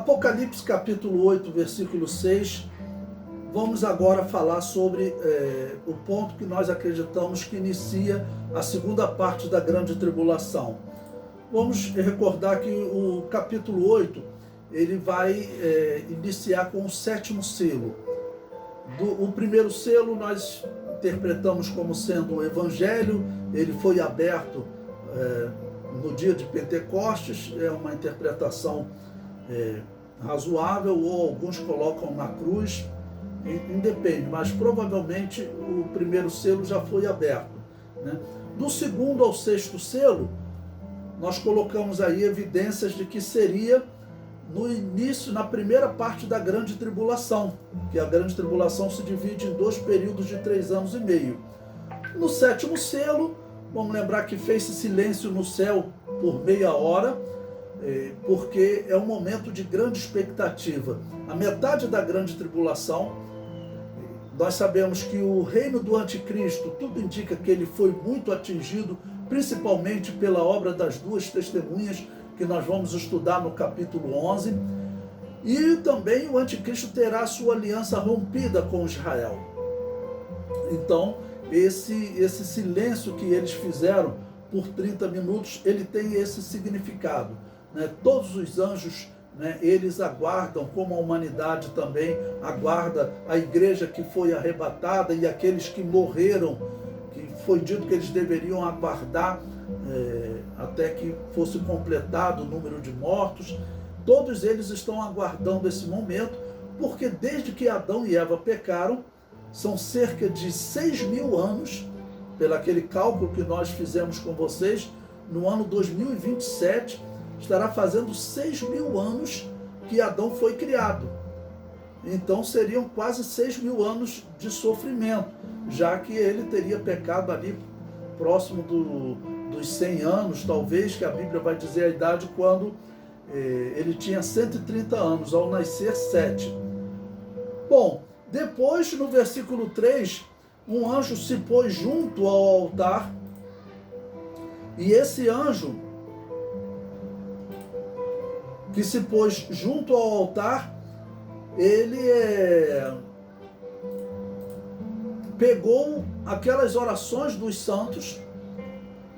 Apocalipse capítulo 8, versículo 6, vamos agora falar sobre o ponto que nós acreditamos que inicia a segunda parte da grande tribulação. Vamos recordar que o capítulo 8, ele vai iniciar com o sétimo selo. O primeiro selo nós interpretamos como sendo o Evangelho, ele foi aberto no dia de Pentecostes, é uma interpretação razoável, ou alguns colocam na cruz, independe, mas provavelmente o primeiro selo já foi aberto, né? Do segundo ao sexto selo, nós colocamos aí evidências de que seria no início, na primeira parte da grande tribulação, que a grande tribulação se divide em dois períodos de 3 anos e meio. No sétimo selo, vamos lembrar que fez-se silêncio no céu por meia hora, porque é um momento de grande expectativa. A metade da grande tribulação, nós sabemos que o reino do anticristo, tudo indica que ele foi muito atingido, principalmente pela obra das duas testemunhas, que nós vamos estudar no capítulo 11, e também o anticristo terá sua aliança rompida com Israel. Então, esse silêncio que eles fizeram por 30 minutos, ele tem esse significado, né? Todos os anjos, né, eles aguardam, como a humanidade também aguarda a igreja que foi arrebatada e aqueles que morreram, que foi dito que eles deveriam aguardar até que fosse completado o número de mortos. Todos eles estão aguardando esse momento, porque desde que Adão e Eva pecaram, são cerca de 6.000 anos, pelo aquele cálculo que nós fizemos com vocês, no ano 2027, estará fazendo 6.000 anos que Adão foi criado. Então seriam quase 6.000 anos de sofrimento, já que ele teria pecado ali próximo dos 100 anos, talvez, que a Bíblia vai dizer a idade quando ele tinha 130 anos, ao nascer 7. Bom, depois no versículo 3, um anjo se pôs junto ao altar, e esse anjo que se pôs junto ao altar, ele pegou aquelas orações dos santos,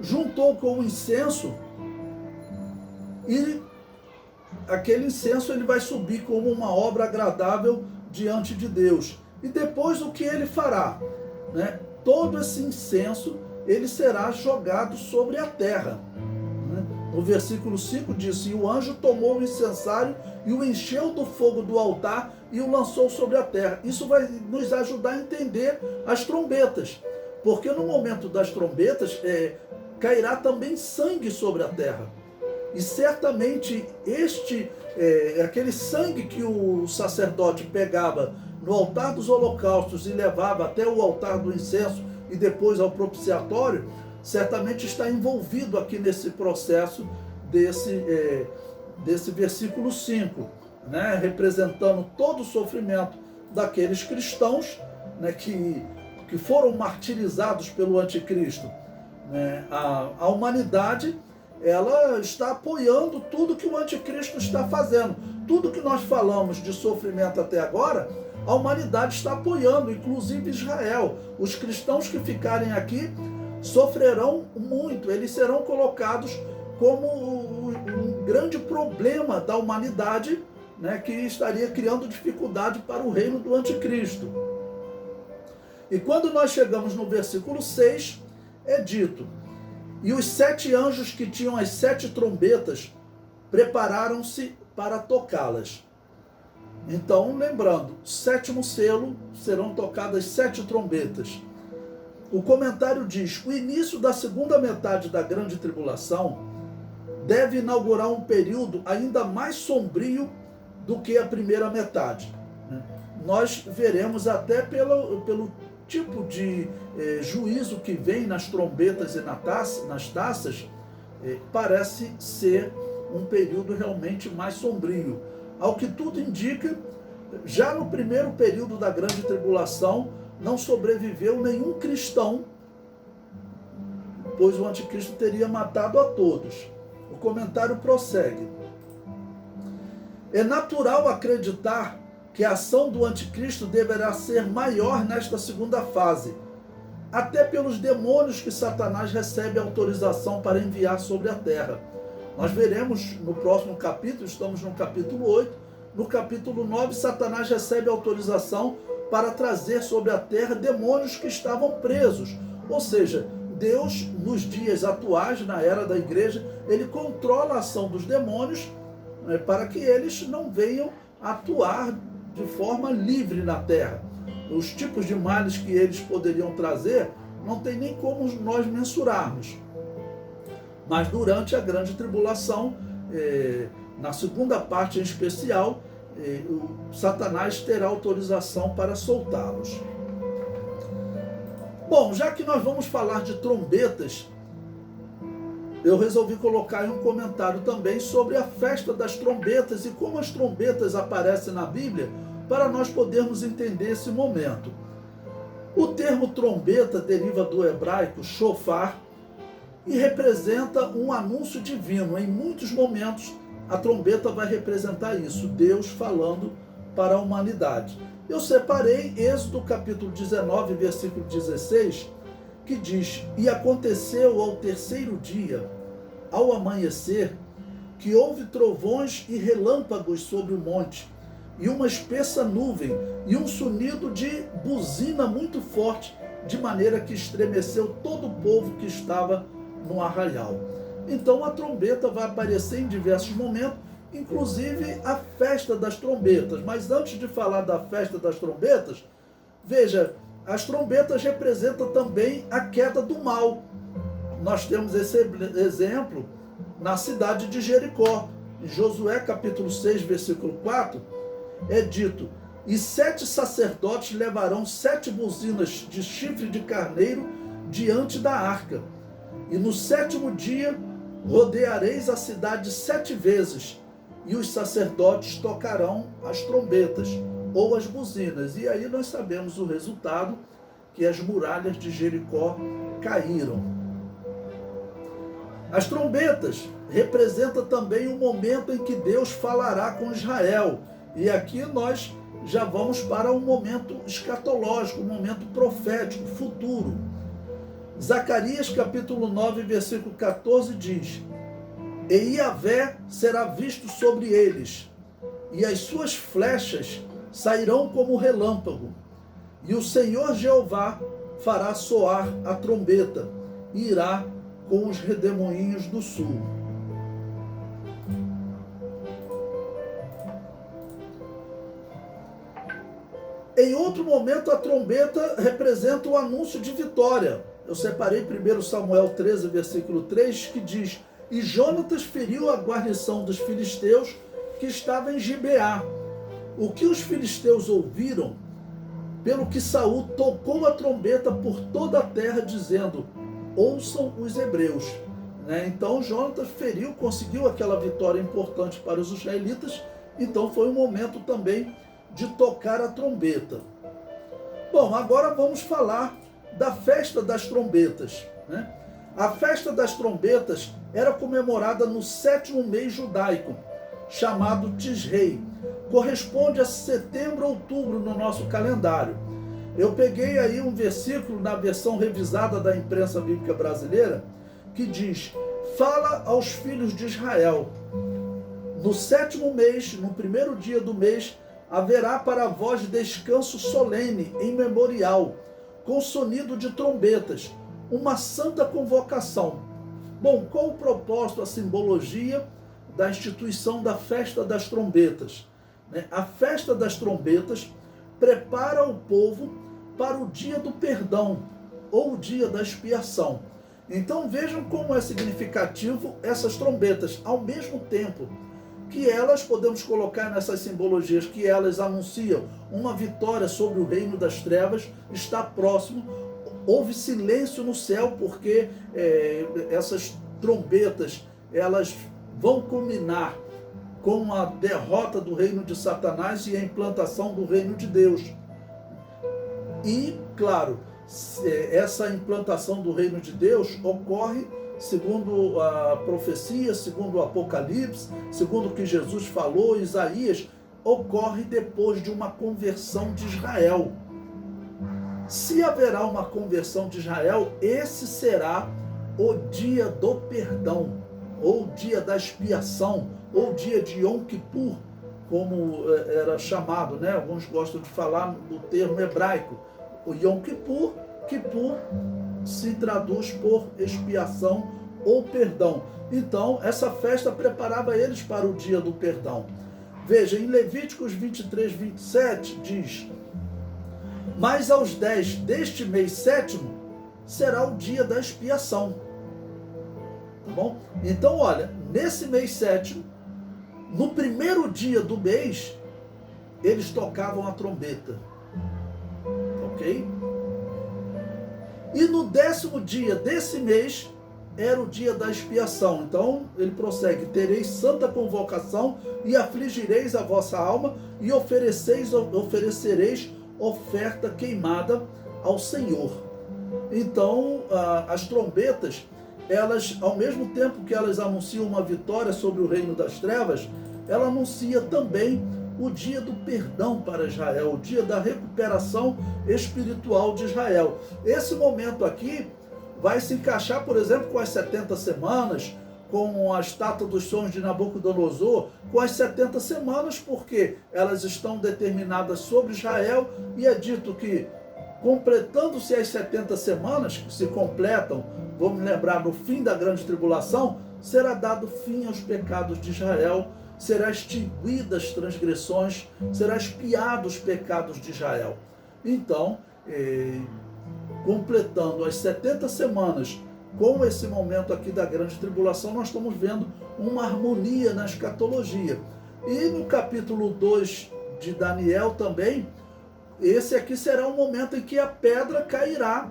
juntou com o incenso, e aquele incenso ele vai subir como uma obra agradável diante de Deus. E depois o que ele fará? Né? Todo esse incenso ele será jogado sobre a terra. No versículo 5 diz: e o anjo tomou o incensário e o encheu do fogo do altar e o lançou sobre a terra. Isso vai nos ajudar a entender as trombetas, porque no momento das trombetas cairá também sangue sobre a terra. E certamente aquele sangue que o sacerdote pegava no altar dos holocaustos e levava até o altar do incenso e depois ao propiciatório, certamente está envolvido aqui nesse processo desse versículo 5, né? Representando todo o sofrimento daqueles cristãos, né, que foram martirizados pelo anticristo. Né? A humanidade, ela está apoiando tudo que o anticristo está fazendo. Tudo que nós falamos de sofrimento até agora, a humanidade está apoiando, inclusive Israel. Os cristãos que ficarem aqui sofrerão muito, eles serão colocados como um grande problema da humanidade, né, que estaria criando dificuldade para o reino do anticristo. E quando nós chegamos no versículo 6, é dito: e os 7 anjos que tinham as 7 trombetas prepararam-se para tocá-las. Então, lembrando, sétimo selo, serão tocadas 7 trombetas. O comentário diz: o início da segunda metade da grande tribulação deve inaugurar um período ainda mais sombrio do que a primeira metade. Nós veremos até pelo tipo de juízo que vem nas trombetas e nas taças, parece ser um período realmente mais sombrio. Ao que tudo indica, já no primeiro período da grande tribulação, não sobreviveu nenhum cristão, pois o anticristo teria matado a todos. O comentário prossegue: É natural acreditar que a ação do anticristo deverá ser maior nesta segunda fase, até pelos demônios que Satanás recebe autorização para enviar sobre a terra. Nós veremos no próximo capítulo, estamos no capítulo 8, no capítulo 9, Satanás recebe autorização para trazer sobre a terra demônios que estavam presos. Ou seja, Deus, nos dias atuais, na era da igreja, ele controla a ação dos demônios, né, para que eles não venham atuar de forma livre na terra. Os tipos de males que eles poderiam trazer, não tem nem como nós mensurarmos. Mas durante a grande tribulação, na segunda parte em especial, o Satanás terá autorização para soltá-los. Bom, já que nós vamos falar de trombetas, eu resolvi colocar aí um comentário também sobre a festa das trombetas e como as trombetas aparecem na Bíblia, para nós podermos entender esse momento. O termo trombeta deriva do hebraico shofar e representa um anúncio divino. Em muitos momentos, a trombeta vai representar isso, Deus falando para a humanidade. Eu separei Êxodo capítulo 19, versículo 16, que diz: E aconteceu ao terceiro dia, ao amanhecer, que houve trovões e relâmpagos sobre o monte, e uma espessa nuvem, e um sonido de buzina muito forte, de maneira que estremeceu todo o povo que estava no arraial. Então a trombeta vai aparecer em diversos momentos, inclusive a festa das trombetas. Mas antes de falar da festa das trombetas, veja, as trombetas representam também a queda do mal. Nós temos esse exemplo na cidade de Jericó. Em Josué capítulo 6, versículo 4, é dito: E 7 sacerdotes levarão 7 buzinas de chifre de carneiro diante da arca. E no 7º dia rodeareis a cidade 7 vezes, e os sacerdotes tocarão as trombetas ou as buzinas. E aí nós sabemos o resultado, que as muralhas de Jericó caíram. As trombetas representam também o momento em que Deus falará com Israel. E aqui nós já vamos para um momento escatológico, um momento profético, futuro. Zacarias capítulo 9, versículo 14 diz: E Iavé será visto sobre eles, e as suas flechas sairão como relâmpago, e o Senhor Jeová fará soar a trombeta, e irá com os redemoinhos do sul. Em outro momento, a trombeta representa o anúncio de vitória. Eu separei 1 Samuel 13, versículo 3, que diz: E Jonatas feriu a guarnição dos filisteus que estava em Gibeá. O que os filisteus ouviram, pelo que Saul tocou a trombeta por toda a terra, dizendo: Ouçam os hebreus. Então Jonatas feriu, conseguiu aquela vitória importante para os israelitas. Então foi um momento também de tocar a trombeta. Bom, agora vamos falar da festa das trombetas. A festa das trombetas era comemorada no 7º mês judaico, chamado Tisrei. Corresponde a setembro, outubro no nosso calendário. Eu peguei aí um versículo na versão revisada da imprensa bíblica brasileira, que diz: Fala aos filhos de Israel, no 7º mês, no 1º dia do mês, haverá para vós descanso solene em memorial, com sonido de trombetas, uma santa convocação. Bom, qual o propósito, a simbologia da instituição da festa das trombetas? A festa das trombetas prepara o povo para o dia do perdão, ou o dia da expiação. Então vejam como é significativo essas trombetas, ao mesmo tempo que elas, podemos colocar nessas simbologias, que elas anunciam uma vitória sobre o reino das trevas, está próximo. Houve silêncio no céu, porque essas trombetas, elas vão culminar com a derrota do reino de Satanás e a implantação do reino de Deus. E, claro, essa implantação do reino de Deus ocorre segundo a profecia, segundo o Apocalipse, segundo o que Jesus falou, Isaías, ocorre depois de uma conversão de Israel. Se haverá uma conversão de Israel, esse será o dia do perdão, ou dia da expiação, ou dia de Yom Kippur, como era chamado, né? Alguns gostam de falar do termo hebraico. O Yom Kippur, Kippur se traduz por expiação ou perdão. Então, essa festa preparava eles para o dia do perdão. Veja, em Levíticos 23, 27, diz: mas aos 10 deste mês sétimo será o dia da expiação. Tá bom? Então, olha, nesse mês sétimo, no primeiro dia do mês, eles tocavam a trombeta. Ok? E no 10º dia desse mês, era o dia da expiação. Então, ele prossegue: tereis santa convocação e afligireis a vossa alma e oferecereis oferta queimada ao Senhor. Então, as trombetas, elas, ao mesmo tempo que elas anunciam uma vitória sobre o reino das trevas, ela anuncia também o dia do perdão para Israel, o dia da recuperação espiritual de Israel. Esse momento aqui vai se encaixar, por exemplo, com as 70 semanas, com a estátua dos sonhos de Nabucodonosor, com as 70 semanas, porque elas estão determinadas sobre Israel, e é dito que, completando-se as 70 semanas, que se completam, vamos lembrar, no fim da grande tribulação, será dado fim aos pecados de Israel, será extinguida as transgressões, será expiado os pecados de Israel. Então, completando as 70 semanas com esse momento aqui da grande tribulação, nós estamos vendo uma harmonia na escatologia. E no capítulo 2 de Daniel também, esse aqui será o momento em que a pedra cairá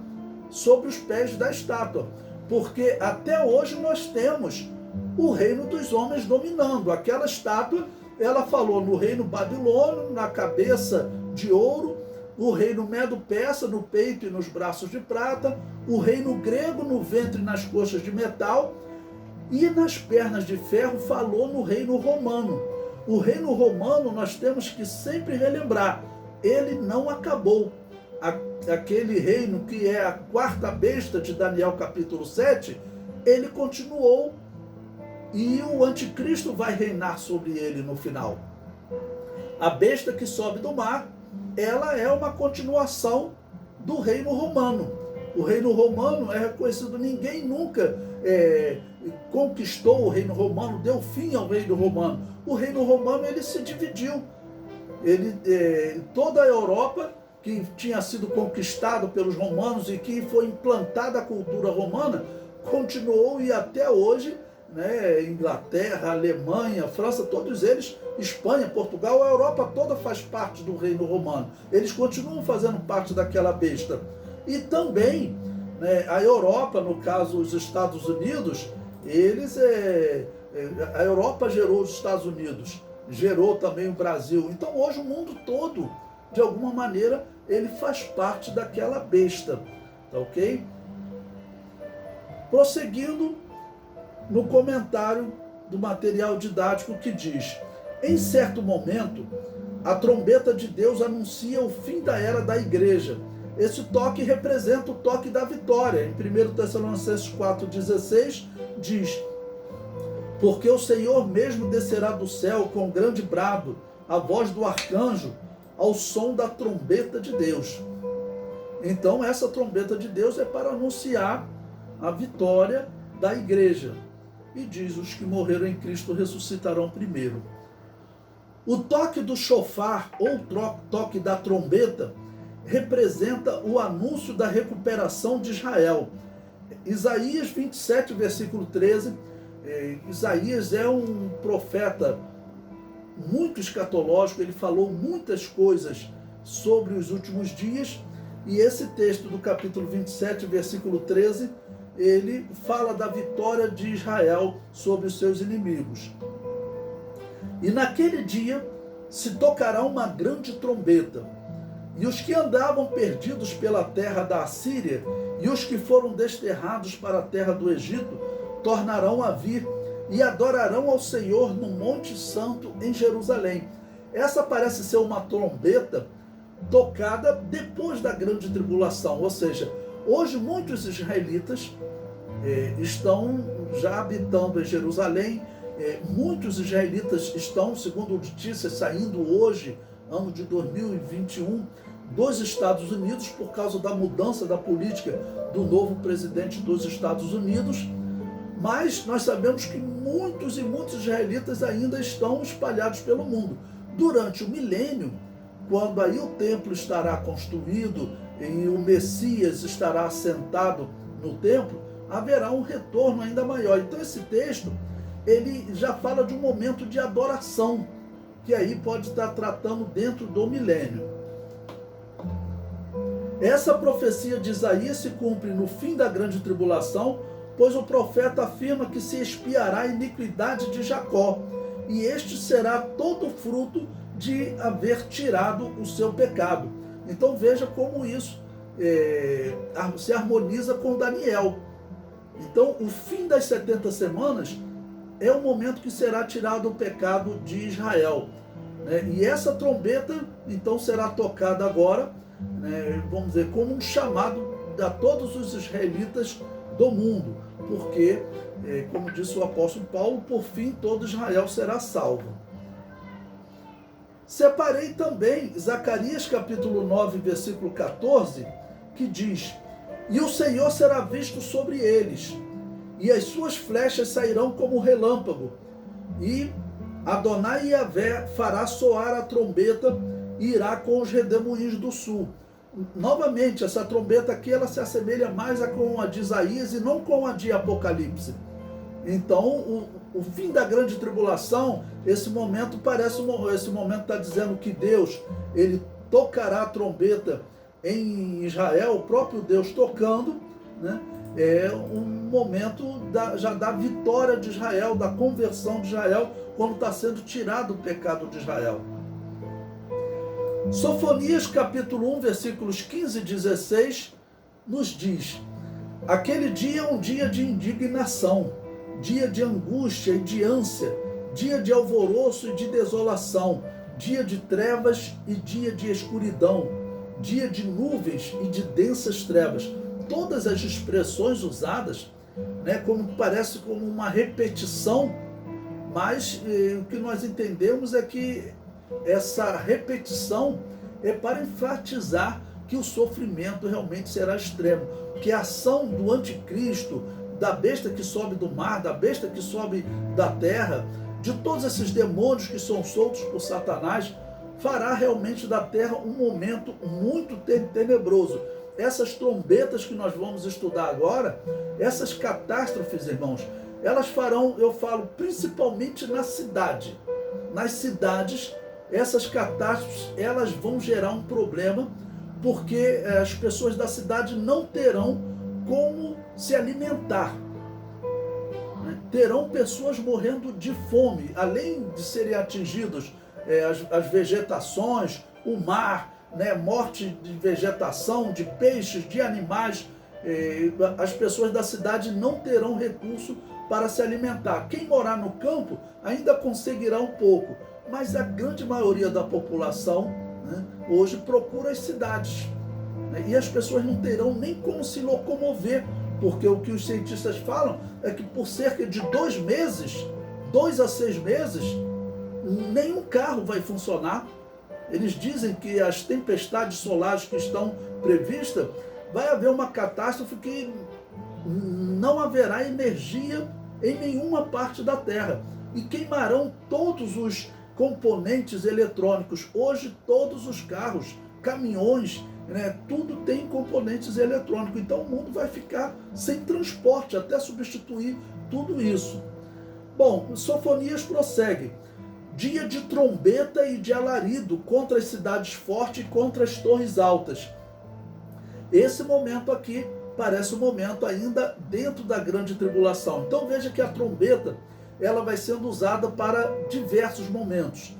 sobre os pés da estátua. Porque até hoje nós temos o reino dos homens dominando. Aquela estátua, ela falou no reino babilônio, na cabeça de ouro, o reino medo-persa no peito e nos braços de prata, o reino grego no ventre e nas coxas de metal, e nas pernas de ferro falou no reino romano. O reino romano, nós temos que sempre relembrar, ele não acabou. Aquele reino que é a quarta besta de Daniel capítulo 7, ele continuou, e o anticristo vai reinar sobre ele no final. A besta que sobe do mar, ela é uma continuação do reino romano. O reino romano é reconhecido, ninguém nunca conquistou o reino romano, deu fim ao reino romano. O reino romano, ele se dividiu. Toda a Europa, que tinha sido conquistado pelos romanos e que foi implantada a cultura romana, continuou, e até hoje, né, Inglaterra, Alemanha, França, todos eles, Espanha, Portugal, a Europa toda faz parte do reino romano. Eles continuam fazendo parte daquela besta. E também, né, a Europa, no caso os Estados Unidos, a Europa gerou os Estados Unidos, gerou também o Brasil. Então hoje o mundo todo, de alguma maneira, ele faz parte daquela besta. Tá ok? Prosseguindo no comentário do material didático, que diz: em certo momento, a trombeta de Deus anuncia o fim da era da igreja. Esse toque representa o toque da vitória. Em 1 Tessalonicenses 4,16 diz: porque o Senhor mesmo descerá do céu com grande brado, a voz do arcanjo, ao som da trombeta de Deus. Então essa trombeta de Deus é para anunciar a vitória da igreja. E diz: os que morreram em Cristo ressuscitarão primeiro. O toque do chofar, ou toque da trombeta, representa o anúncio da recuperação de Israel. Isaías 27, versículo 13. Isaías é um profeta muito escatológico, ele falou muitas coisas sobre os últimos dias, e esse texto do capítulo 27, versículo 13, ele fala da vitória de Israel sobre os seus inimigos. E naquele dia se tocará uma grande trombeta, e os que andavam perdidos pela terra da Assíria, e os que foram desterrados para a terra do Egito tornarão a vir e adorarão ao Senhor no Monte Santo em Jerusalém. Essa parece ser uma trombeta tocada depois da grande tribulação, ou seja, hoje muitos israelitas estão já habitando em Jerusalém, muitos israelitas estão, segundo notícias saindo hoje, ano de 2021, dos Estados Unidos, por causa da mudança da política do novo presidente dos Estados Unidos, mas nós sabemos que muitos e muitos israelitas ainda estão espalhados pelo mundo. Durante o milênio, quando aí o templo estará construído e o Messias estará assentado no templo, haverá um retorno ainda maior. Então esse texto, ele já fala de um momento de adoração, que aí pode estar tratando dentro do milênio. Essa profecia de Isaías se cumpre no fim da grande tribulação, pois o profeta afirma que se expiará a iniquidade de Jacó, e este será todo fruto de haver tirado o seu pecado. Então veja como isso se harmoniza com Daniel. Então o fim das 70 semanas é o momento que será tirado o pecado de Israel, né? E essa trombeta então será tocada agora, né, vamos dizer, como um chamado a todos os israelitas do mundo, porque, como disse o apóstolo Paulo, por fim todo Israel será salvo. Separei também Zacarias capítulo 9, versículo 14, que diz: e o Senhor será visto sobre eles, e as suas flechas sairão como relâmpago, e Adonai Yahvé fará soar a trombeta e irá com os redemoinhos do sul. Novamente, essa trombeta aqui, ela se assemelha mais com a de Isaías e não com a de Apocalipse. Então, o fim da grande tribulação, esse momento está dizendo que Deus, ele tocará a trombeta em Israel, o próprio Deus tocando, né? É um momento já da vitória de Israel, da conversão de Israel, quando está sendo tirado o pecado de Israel. Sofonias capítulo 1, versículos 15 e 16, nos diz: aquele dia é um dia de indignação, dia de angústia e de ânsia, dia de alvoroço e de desolação, dia de trevas e dia de escuridão, dia de nuvens e de densas trevas. Todas as expressões usadas, né, como parece como uma repetição, mas o que nós entendemos é que essa repetição é para enfatizar que o sofrimento realmente será extremo, que a ação do anticristo, da besta que sobe do mar, da besta que sobe da terra, de todos esses demônios que são soltos por Satanás, fará realmente da terra um momento muito tenebroso. Essas trombetas que nós vamos estudar agora, essas catástrofes, irmãos, elas farão, eu falo, principalmente na cidade. Nas cidades, essas catástrofes, elas vão gerar um problema, porque as pessoas da cidade não terão como se alimentar. Terão pessoas morrendo de fome, além de serem atingidos as vegetações, o mar, né, morte de vegetação, de peixes, de animais. As pessoas da cidade não terão recurso para se alimentar. Quem morar no campo ainda conseguirá um pouco, mas a grande maioria da população, né, hoje procura as cidades, né, e as pessoas não terão nem como se locomover, porque o que os cientistas falam é que por cerca de 2 meses, 2 a 6 meses, nenhum carro vai funcionar. Eles dizem que as tempestades solares que estão previstas, vai haver uma catástrofe que não haverá energia em nenhuma parte da Terra. E queimarão todos os componentes eletrônicos. Hoje todos os carros, caminhões, né, tudo tem componentes eletrônicos. Então o mundo vai ficar sem transporte até substituir tudo isso. Bom, Sofonias prossegue. Dia de trombeta e de alarido contra as cidades fortes e contra as torres altas. Esse momento aqui parece um momento ainda dentro da grande tribulação. Então veja que a trombeta, ela vai sendo usada para diversos momentos.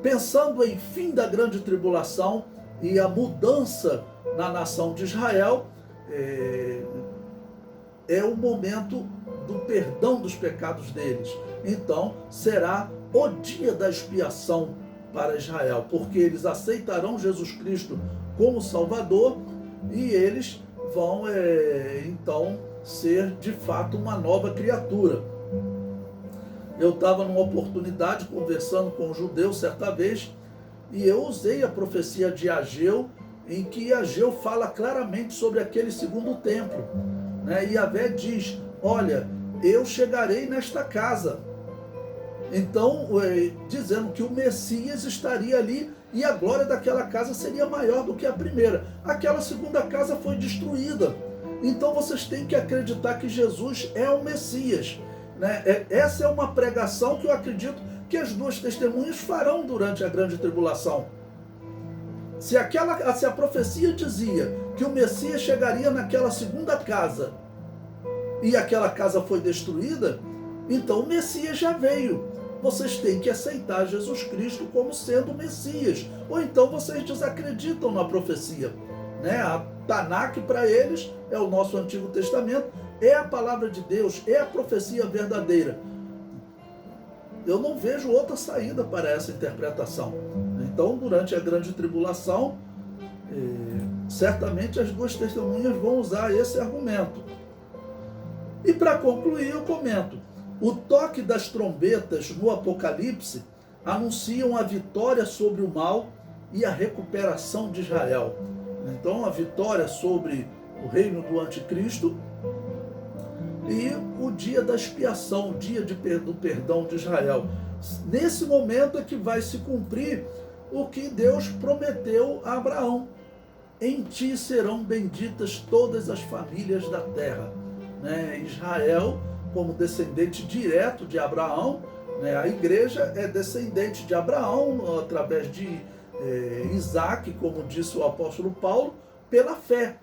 Pensando em fim da grande tribulação e a mudança na nação de Israel, é o momento do perdão dos pecados deles. Então será o dia da expiação para Israel, porque eles aceitarão Jesus Cristo como Salvador e eles vão então ser de fato uma nova criatura. Eu estava numa oportunidade conversando com um judeu certa vez e eu usei a profecia de Ageu, em que Ageu fala claramente sobre aquele segundo templo, né? E Yahvé diz: olha, eu chegarei nesta casa. Então, dizendo que o Messias estaria ali e a glória daquela casa seria maior do que a primeira. Aquela segunda casa foi destruída. Então vocês têm que acreditar que Jesus é o Messias, né? Essa é uma pregação que eu acredito que as duas testemunhas farão durante a grande tribulação. Se a profecia dizia que o Messias chegaria naquela segunda casa e aquela casa foi destruída, então o Messias já veio. Vocês têm que aceitar Jesus Cristo como sendo o Messias, ou então vocês desacreditam na profecia, né? A Tanakh para eles é o nosso Antigo Testamento, é a palavra de Deus, é a profecia verdadeira. Eu não vejo outra saída para essa interpretação. Então, durante a grande tribulação, certamente as duas testemunhas vão usar esse argumento. E para concluir, eu comento: o toque das trombetas no Apocalipse anunciam a vitória sobre o mal e a recuperação de Israel. Então, a vitória sobre o reino do anticristo e o dia da expiação, o dia do perdão de Israel. Nesse momento é que vai se cumprir o que Deus prometeu a Abraão: em ti serão benditas todas as famílias da terra, né? Israel, como descendente direto de Abraão, né? A igreja é descendente de Abraão através de Isaac, como disse o apóstolo Paulo, pela fé,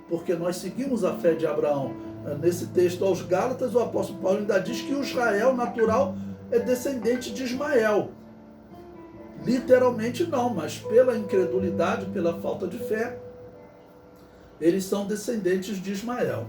porque nós seguimos a fé de Abraão. Nesse texto aos Gálatas, o apóstolo Paulo ainda diz que o Israel natural é descendente de Ismael. Literalmente não, mas pela incredulidade, pela falta de fé, eles são descendentes de Ismael.